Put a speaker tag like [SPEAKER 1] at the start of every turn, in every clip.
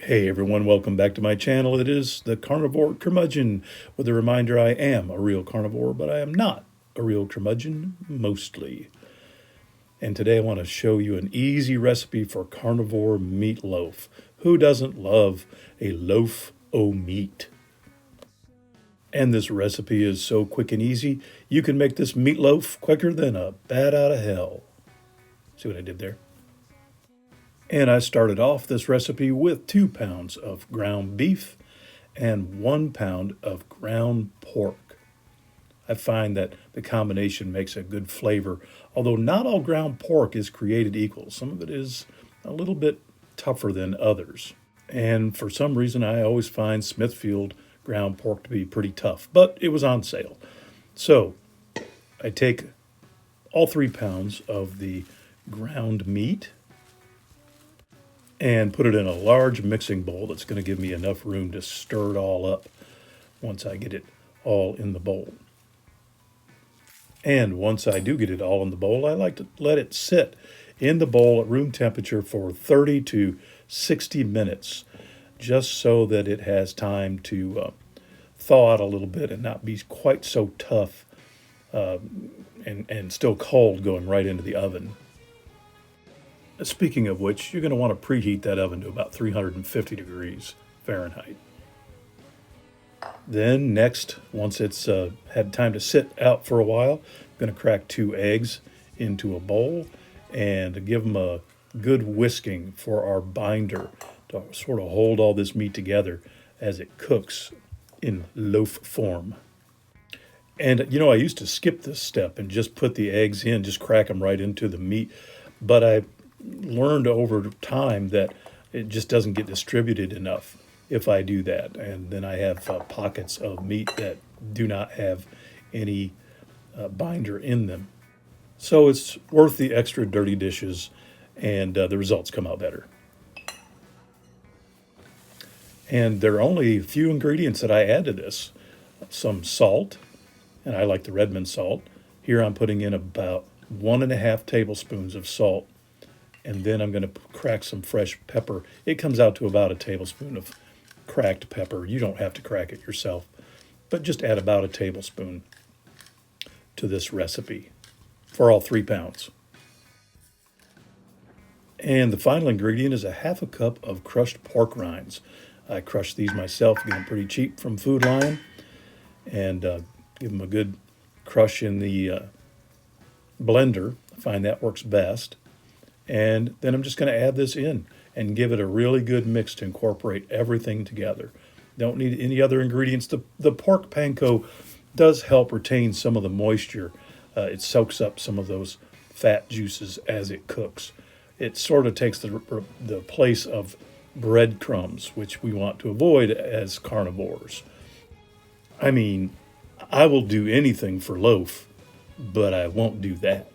[SPEAKER 1] Hey everyone, welcome back to my channel. It is the Carnivore Curmudgeon with a reminder I am a real carnivore, but I am not a real curmudgeon, mostly. And today I want to show you an easy recipe for carnivore meatloaf. Who doesn't love a loaf o' meat? And this recipe is so quick and easy, you can make this meatloaf quicker than a bat out of hell. See what I did there? And I started off this recipe with 2 pounds of ground beef and 1 pound of ground pork. I find that the combination makes a good flavor, although not all ground pork is created equal. Some of it is a little bit tougher than others. And for some reason, I always find Smithfield ground pork to be pretty tough, but it was on sale. So I take all 3 pounds of the ground meat and put it in a large mixing bowl that's going to give me enough room to stir it all up once I get it all in the bowl. And once I do get it all in the bowl, I like to let it sit in the bowl at room temperature for 30 to 60 minutes, just so that it has time to thaw out a little bit and not be quite so tough and still cold going right into the oven. Speaking of which, you're going to want to preheat that oven to about 350 degrees Fahrenheit. Then next, once it's had time to sit out for a while, I'm going to crack 2 eggs into a bowl and give them a good whisking for our binder to sort of hold all this meat together as it cooks in loaf form. And I used to skip this step and just put the eggs in, just crack them right into the meat, but I learned over time that it just doesn't get distributed enough if I do that. And then I have pockets of meat that do not have any binder in them. So it's worth the extra dirty dishes, and the results come out better. And there are only a few ingredients that I add to this. Some salt, and I like the Redmond salt. Here I'm putting in about 1.5 tablespoons of salt. And then I'm going to crack some fresh pepper. It comes out to about a tablespoon of cracked pepper. You don't have to crack it yourself, but just add about a tablespoon to this recipe for all 3 pounds. And the final ingredient is a 1/2 cup of crushed pork rinds. I crush these myself, get them pretty cheap from Food Lion, and give them a good crush in the blender. I find that works best. And then I'm just going to add this in and give it a really good mix to incorporate everything together. Don't need any other ingredients. The pork panko does help retain some of the moisture. It soaks up some of those fat juices as it cooks. It sort of takes the place of breadcrumbs, which we want to avoid as carnivores. I mean, I will do anything for loaf, but I won't do that.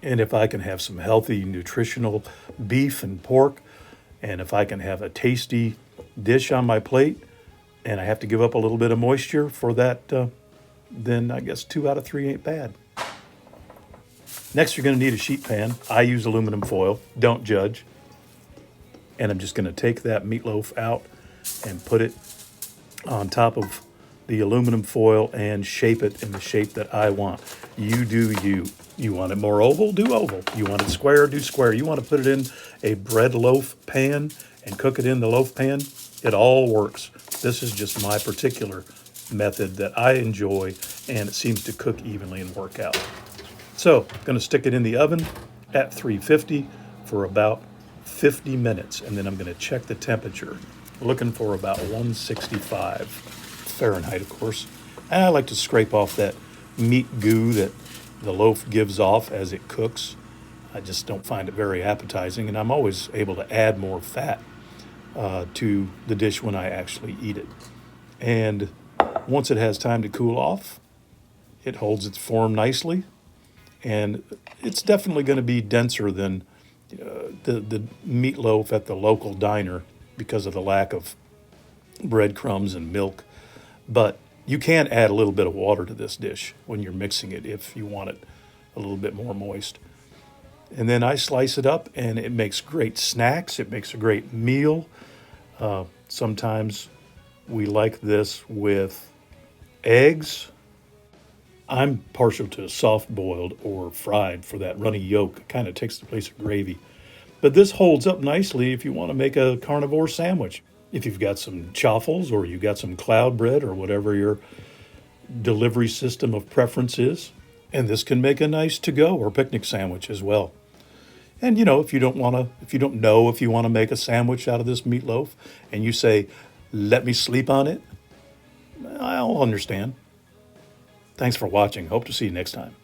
[SPEAKER 1] And if I can have some healthy, nutritional beef and pork, and if I can have a tasty dish on my plate, and I have to give up a little bit of moisture for that, then I guess 2 out of 3 ain't bad. Next, you're going to need a sheet pan. I use aluminum foil. Don't judge. And I'm just going to take that meatloaf out and put it on top of the aluminum foil and shape it in the shape that I want. You do you. You want it more oval? Do oval. You want it square? Do square. You want to put it in a bread loaf pan and cook it in the loaf pan? It all works. This is just my particular method that I enjoy, and it seems to cook evenly and work out. So I'm going to stick it in the oven at 350 for about 50 minutes, and then I'm going to check the temperature, looking for about 165 Fahrenheit, of course. And I like to scrape off that meat goo that the loaf gives off as it cooks. I just don't find it very appetizing, and I'm always able to add more fat to the dish when I actually eat it. And once it has time to cool off, it holds its form nicely, and it's definitely going to be denser than the meatloaf at the local diner because of the lack of breadcrumbs and milk. But you can add a little bit of water to this dish when you're mixing it if you want it a little bit more moist. And then I slice it up, and it makes great snacks. It makes a great meal. Sometimes we like this with eggs. I'm partial to soft boiled or fried for that runny yolk. It kind of takes the place of gravy. But this holds up nicely if you want to make a carnivore sandwich. If you've got some chaffles or you've got some cloud bread or whatever your delivery system of preference is. And this can make a nice to-go or picnic sandwich as well. And if you don't know if you want to make a sandwich out of this meatloaf and you say, let me sleep on it, I'll understand. Thanks for watching. Hope to see you next time.